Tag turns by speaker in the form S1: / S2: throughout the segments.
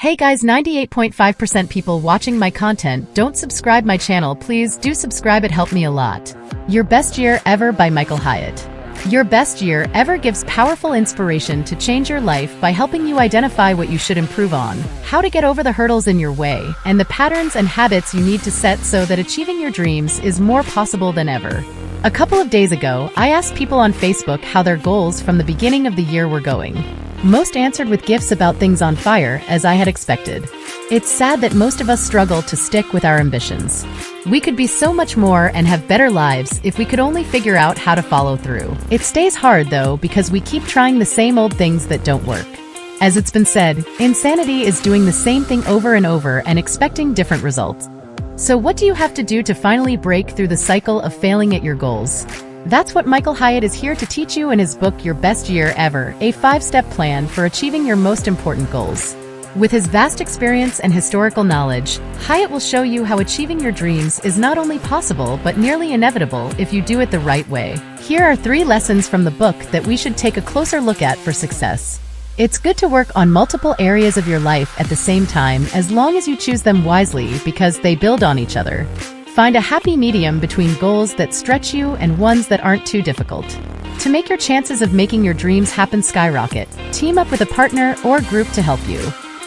S1: Hey guys, 98.5% people watching my content don't subscribe my channel. Please do subscribe, it helped me a lot. Your Best Year Ever by Michael Hyatt. Your best year ever gives powerful inspiration to change your life by helping you identify what you should improve on, how to get over the hurdles in your way, and the patterns and habits you need to set so that achieving your dreams is more possible than ever. A couple of days ago, I asked people on Facebook how their goals from the beginning of the year were going. Most answered with gifs about things on fire, as I had expected. It's sad that most of us struggle to stick with our ambitions. We could be so much more and have better lives if we could only figure out how to follow through. It stays hard though because we keep trying the same old things that don't work. As it's been said, insanity is doing the same thing over and over and expecting different results. So what do you have to do to finally break through the cycle of failing at your goals? That's what Michael Hyatt is here to teach you in his book Your Best Year Ever, a 5-step plan for achieving your most important goals. With his vast experience and historical knowledge, Hyatt will show you how achieving your dreams is not only possible but nearly inevitable if you do it the right way. Here are 3 lessons from the book that we should take a closer look at for success. It's good to work on multiple areas of your life at the same time as long as you choose them wisely because they build on each other. Find a happy medium between goals that stretch you and ones that aren't too difficult. To make your chances of making your dreams happen skyrocket, team up with a partner or group to help you.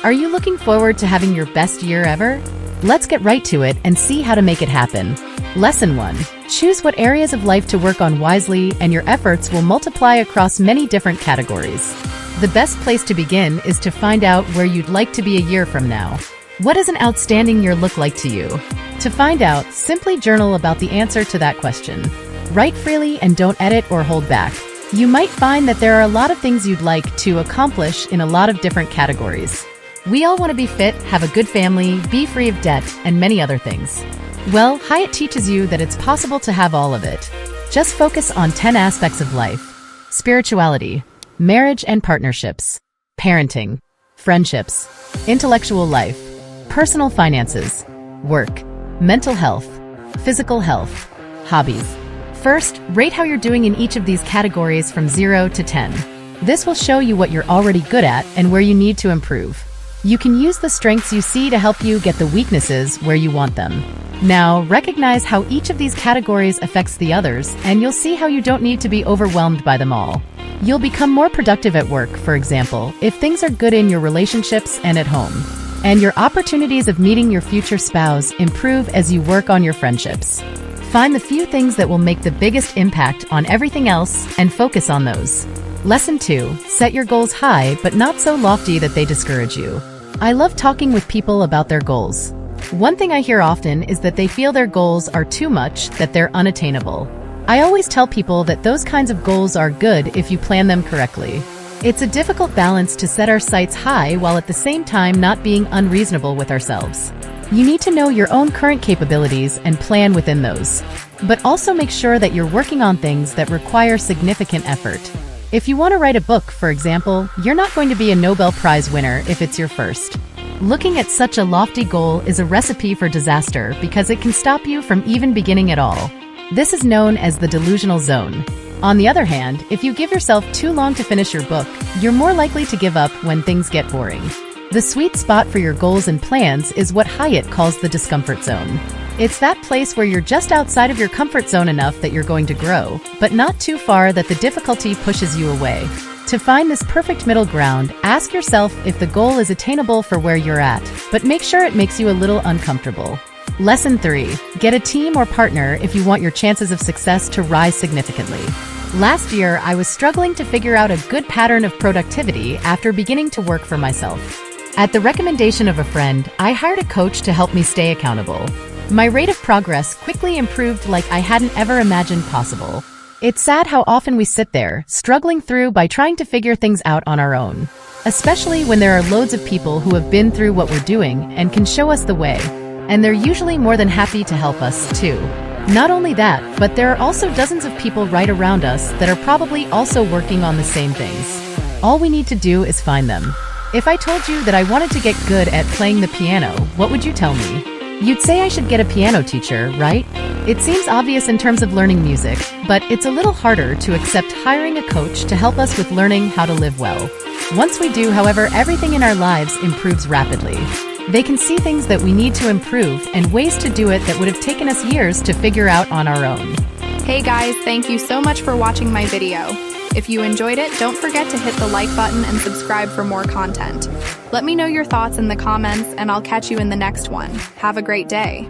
S1: Are you looking forward to having your best year ever? Let's get right to it and see how to make it happen. Lesson 1. Choose what areas of life to work on wisely, and your efforts will multiply across many different categories. The best place to begin is to find out where you'd like to be a year from now. What does an outstanding year look like to you? To find out, simply journal about the answer to that question. Write freely and don't edit or hold back. You might find that there are a lot of things you'd like to accomplish in a lot of different categories. We all want to be fit, have a good family, be free of debt, and many other things. Well, Hyatt teaches you that it's possible to have all of it. Just focus on 10 aspects of life: spirituality, marriage and partnerships, parenting, friendships, intellectual life, personal finances, work, mental health, physical health, hobbies. First, rate how you're doing in each of these categories from 0 to 10. This will show you what you're already good at and where you need to improve. You can use the strengths you see to help you get the weaknesses where you want them. Now, recognize how each of these categories affects the others, and you'll see how you don't need to be overwhelmed by them all. You'll become more productive at work, for example, if things are good in your relationships and at home. And your opportunities of meeting your future spouse improve as you work on your friendships. Find the few things that will make the biggest impact on everything else and focus on those. Lesson 2. Set your goals high but not so lofty that they discourage you. I love talking with people about their goals. One thing I hear often is that they feel their goals are too much, that they're unattainable. I always tell people that those kinds of goals are good if you plan them correctly. It's a difficult balance to set our sights high while at the same time not being unreasonable with ourselves. You need to know your own current capabilities and plan within those. But also make sure that you're working on things that require significant effort. If you want to write a book, for example, you're not going to be a Nobel Prize winner if it's your first. Looking at such a lofty goal is a recipe for disaster because it can stop you from even beginning at all. This is known as the delusional zone. On the other hand, if you give yourself too long to finish your book, you're more likely to give up when things get boring. The sweet spot for your goals and plans is what Hyatt calls the discomfort zone. It's that place where you're just outside of your comfort zone enough that you're going to grow, but not too far that the difficulty pushes you away. To find this perfect middle ground, ask yourself if the goal is attainable for where you're at, but make sure it makes you a little uncomfortable. Lesson 3. Get a team or partner if you want your chances of success to rise significantly. Last year, I was struggling to figure out a good pattern of productivity after beginning to work for myself. At the recommendation of a friend, I hired a coach to help me stay accountable. My rate of progress quickly improved like I hadn't ever imagined possible. It's sad how often we sit there, struggling through by trying to figure things out on our own. Especially when there are loads of people who have been through what we're doing and can show us the way. And they're usually more than happy to help us, too. Not only that, but there are also dozens of people right around us that are probably also working on the same things. All we need to do is find them. If I told you that I wanted to get good at playing the piano, what would you tell me? You'd say I should get a piano teacher, right? It seems obvious in terms of learning music, but it's a little harder to accept hiring a coach to help us with learning how to live well. Once we do, however, everything in our lives improves rapidly. They can see things that we need to improve and ways to do it that would have taken us years to figure out on our own.
S2: Hey guys, thank you so much for watching my video. If you enjoyed it, don't forget to hit the like button and subscribe for more content. Let me know your thoughts in the comments and I'll catch you in the next one. Have a great day.